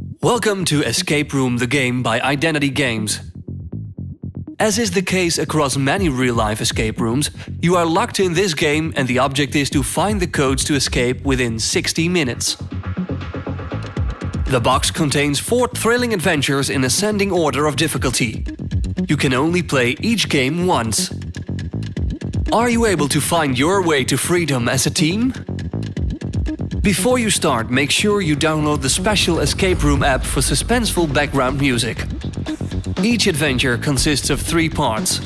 Welcome to Escape Room the Game by Identity Games. As is the case across many real-life escape rooms, you are locked in this game and the object is to find the codes to escape within 60 minutes. The box contains 4 thrilling adventures in ascending order of difficulty. You can only play each game once. Are you able to find your way to freedom as a team? Before you start, make sure you download the special escape room app for suspenseful background music. Each adventure consists of 3 parts.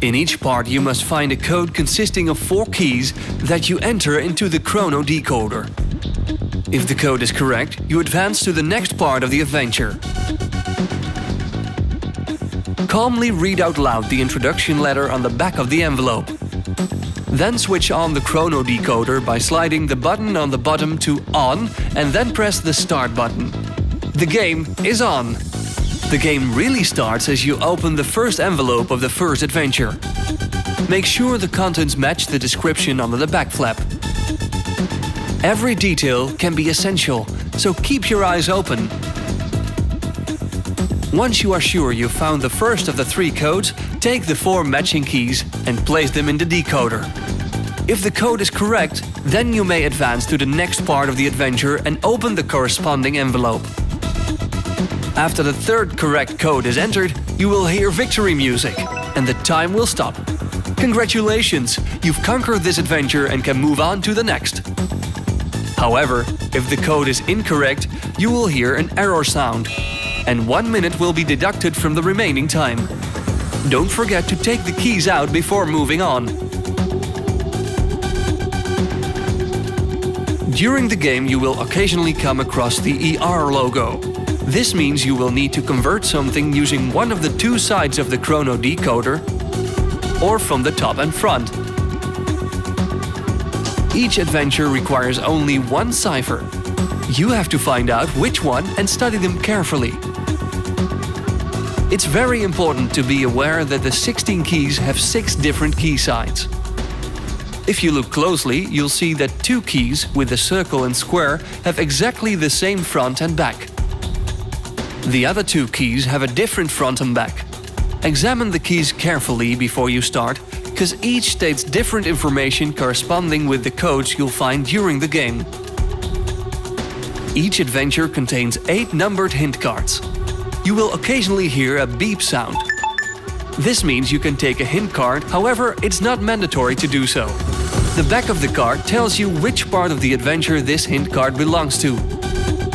In each part you must find a code consisting of 4 keys that you enter into the chrono decoder. If the code is correct, you advance to the next part of the adventure. Calmly read out loud the introduction letter on the back of the envelope. Then switch on the chrono decoder by sliding the button on the bottom to on and then press the start button. The game is on! The game really starts as you open the first envelope of the first adventure. Make sure the contents match the description under the back flap. Every detail can be essential, so keep your eyes open. Once you are sure you've found the first of the 3 codes, take the 4 matching keys and place them in the decoder. If the code is correct, then you may advance to the next part of the adventure and open the corresponding envelope. After the 3rd correct code is entered, you will hear victory music, and the time will stop. Congratulations! You've conquered this adventure and can move on to the next. However, if the code is incorrect, you will hear an error sound, and 1 minute will be deducted from the remaining time. Don't forget to take the keys out before moving on. During the game you will occasionally come across the ER logo. This means you will need to convert something using one of the 2 sides of the chrono decoder or from the top and front. Each adventure requires only 1 cipher. You have to find out which one and study them carefully. It's very important to be aware that the 16 keys have 6 different key sides. If you look closely, you'll see that 2 keys with the circle and square have exactly the same front and back. The other 2 keys have a different front and back. Examine the keys carefully before you start, because each states different information corresponding with the codes you'll find during the game. Each adventure contains 8 numbered hint cards. You will occasionally hear a beep sound. This means you can take a hint card, however, it's not mandatory to do so. The back of the card tells you which part of the adventure this hint card belongs to.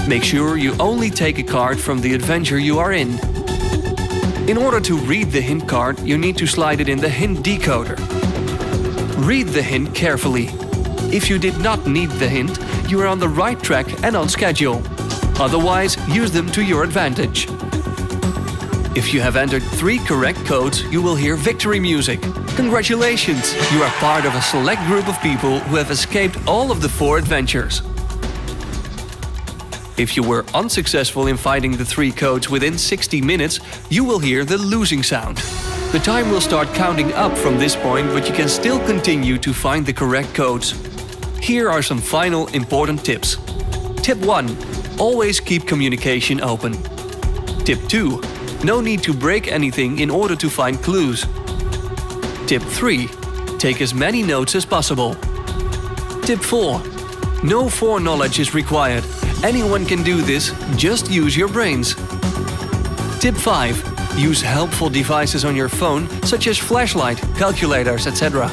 Make sure you only take a card from the adventure you are in. In order to read the hint card, you need to slide it in the hint decoder. Read the hint carefully. If you did not need the hint, you are on the right track and on schedule. Otherwise, use them to your advantage. If you have entered 3 correct codes, you will hear victory music. Congratulations! You are part of a select group of people who have escaped all of the 4 adventures. If you were unsuccessful in finding the 3 codes within 60 minutes, you will hear the losing sound. The time will start counting up from this point, but you can still continue to find the correct codes. Here are some final important tips. Tip 1. Always keep communication open. Tip 2. No need to break anything in order to find clues. Tip 3. Take as many notes as possible. Tip 4. No foreknowledge is required. Anyone can do this, just use your brains. Tip 5. Use helpful devices on your phone, such as flashlight, calculators, etc.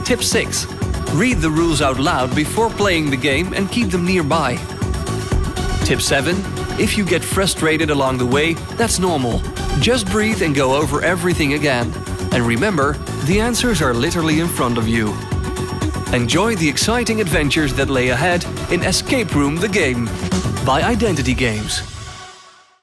Tip 6. Read the rules out loud before playing the game and keep them nearby. Tip 7. If you get frustrated along the way, that's normal. Just breathe and go over everything again. And remember, the answers are literally in front of you. Enjoy the exciting adventures that lay ahead in Escape Room the Game by Identity Games.